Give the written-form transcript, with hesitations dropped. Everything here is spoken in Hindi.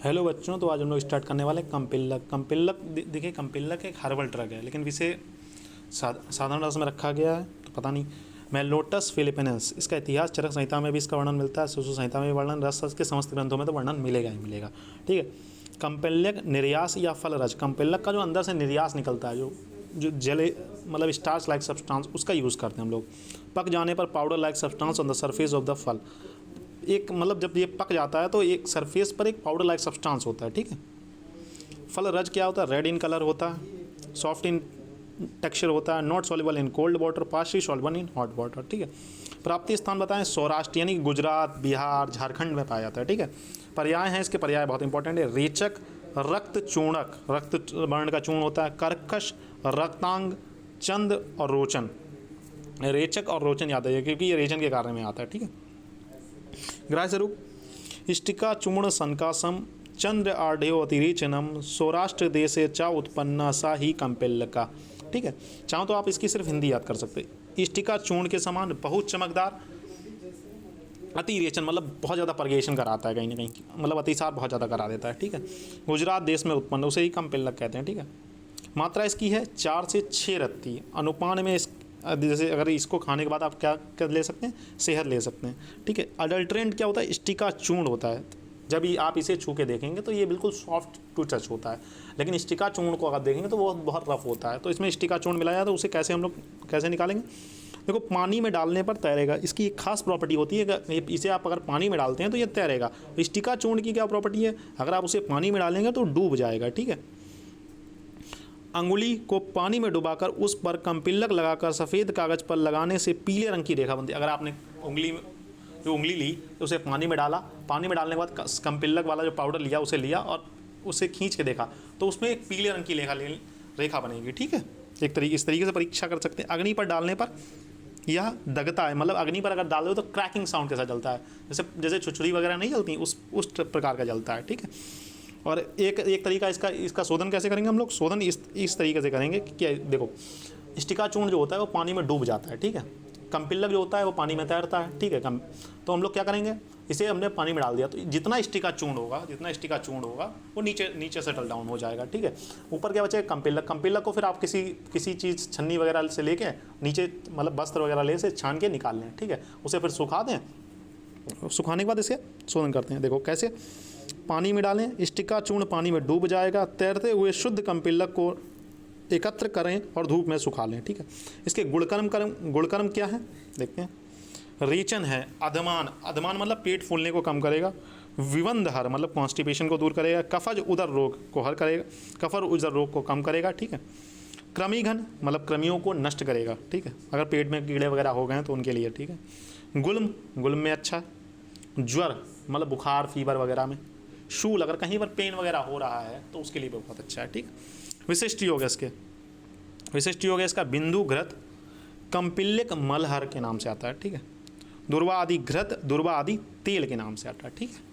हेलो बच्चों, तो आज हम लोग स्टार्ट करने वाले हैं कम्पिल्लक। कम्पिल्लक देखिए, कम्पिल्लक एक हर्बल ड्रग है, लेकिन इसे साधारण रस में रखा गया है तो पता नहीं। मेलोटस फिलिपिनस, इसका इतिहास चरक संहिता में भी इसका वर्णन मिलता है, शिशु संहिता में भी वर्णन, रस के समस्त ग्रंथों में तो वर्णन मिलेगा ही मिलेगा। ठीक है। कम्पिल्लक निर्यास या फल रज, कम्पिल्लक का जो अंदर से निर्यास निकलता है, जो जले मतलब स्टार्च लाइक सब्सटेंस, उसका यूज़ करते हैं हम लोग। पक जाने पर powder like substance on the surface of the फल, एक मतलब जब ये पक जाता है तो एक सरफेस पर एक पाउडर लाइक सब्सटेंस होता है। ठीक है। फल रज क्या होता है? रेड इन कलर होता है, सॉफ्ट इन टेक्सचर होता है, not soluble in cold water, partially soluble in hot water. ठीक है। प्राप्ति स्थान बताएं, सौराष्ट्र यानी गुजरात, बिहार, झारखंड में पाया जाता है। ठीक है। पर्याय हैं इसके, पर्याय बहुत इंपॉर्टेंट है। रेचक, रक्त चूर्णक, रक्त वर्ण का चूर्ण होता है, कर्कश, रक्तांग, चंद और रोचन। रेचक और रोचन याद है क्योंकि ये रेचन के कार्य में आता है। ठीक है। ग्राह्य स्वरूप इष्टिका चूर्ण संकासम चंद्र आढ़्यो अतिरेचनम सौराष्ट्र देशे चा उत्पन्ना सा ही कम्पिल्लका। ठीक है। चाहो तो आप इसकी सिर्फ हिंदी याद कर सकते। इष्टिका चूर्ण के समान, बहुत चमकदार, अतिरेचन मतलब बहुत ज़्यादा परगेशन कराता है, कहीं ना कहीं मतलब अतिसार बहुत ज़्यादा करा देता है। ठीक है। गुजरात देश में उत्पन्न, उसे ही कम्पिल्लक कहते हैं। ठीक है। मात्रा इसकी है 4 से 6 रत्ती। अनुपान में इस जैसे अगर इसको खाने के बाद आप क्या ले सकते हैं? शहद ले सकते हैं। ठीक है। अडल्ट्रेंट क्या होता है? इष्टिका चूर्ण होता है। जब आप इसे छू के देखेंगे तो ये बिल्कुल सॉफ्ट टू टच होता है, लेकिन इष्टिका चूर्ण को अगर देखेंगे तो वो बहुत रफ होता है। तो इसमें इष्टिका चूर्ण मिलाया जाए तो उसे कैसे हम लोग कैसे निकालेंगे? देखो, पानी में डालने पर तैरेगा। इसकी एक खास प्रॉपर्टी होती है कि इसे आप अगर पानी में डालते हैं तो ये तैरेगा। इष्टिका चूर्ण की क्या प्रॉपर्टी है? अगर आप उसे पानी में डालेंगे तो डूब जाएगा। ठीक है। अंगुली को पानी में डुबाकर उस पर कम्पिल्लक लगाकर सफ़ेद कागज़ पर लगाने से पीले रंग की रेखा बनती है। अगर आपने उंगली ली तो उसे पानी में डाला, पानी में डालने के बाद कम्पिल्लक वाला जो पाउडर लिया उसे लिया और उसे खींच के देखा तो उसमें एक पीले रंग की रेखा बनेगी। ठीक है। इस तरीके से परीक्षा कर सकते हैं। अग्नि पर डालने पर यह दगता है, मतलब अग्नि पर अगर डाल दो तो क्रैकिंग साउंड कैसा जलता है, जैसे छुछड़ी वगैरह नहीं जलती, उस प्रकार का जलता है। ठीक है। और एक तरीका इसका शोधन कैसे करेंगे हम लोग? शोधन इस तरीके से करेंगे कि देखो, इष्टिका चूर्ण जो होता है वो पानी में डूब जाता है। ठीक है। कम्पिल्लक जो होता है वो पानी में तैरता है। ठीक है। तो हम लोग क्या करेंगे? इसे हमने पानी में डाल दिया तो जितना इष्टिका चूर्ण होगा वो नीचे सेटल डाउन हो जाएगा। ठीक है। ऊपर क्या बचेगा? कम्पिल्लक को फिर आप किसी चीज़ छन्नी वगैरह से लेके नीचे मतलब वस्त्र वगैरह ले से छान के निकाल लें। ठीक है। उसे फिर सुखा दें, सुखाने के बाद इसे शोधन करते हैं। देखो कैसे? पानी में डालें, इष्टिका चूर्ण पानी में डूब जाएगा, तैरते हुए शुद्ध कम्पिल्लक को एकत्र करें और धूप में सुखा लें। ठीक है। इसके गुणकर्म क्या है देखते हैं। रेचन है, अधमान मतलब पेट फूलने को कम करेगा, विबंधहर मतलब कॉन्स्टिपेशन को दूर करेगा, कफज उदर रोग को हल करेगा, कफर उदर रोग को कम करेगा। ठीक है। कृमिघन मतलब कृमियों को नष्ट करेगा। ठीक है। अगर पेट में कीड़े वगैरह हो गए हैं तो उनके लिए। ठीक है। गुल्म में अच्छा, ज्वर मतलब बुखार फीवर वगैरह में, शूल अगर कहीं पर पेन वगैरह हो रहा है तो उसके लिए भी बहुत अच्छा है। ठीक है। विशिष्ट योग है इसका बिंदु घृत कम्पिल्लक मलहर के नाम से आता है। ठीक है। दुर्वा आदि घृत, दुर्वा आदि तेल के नाम से आता है। ठीक है।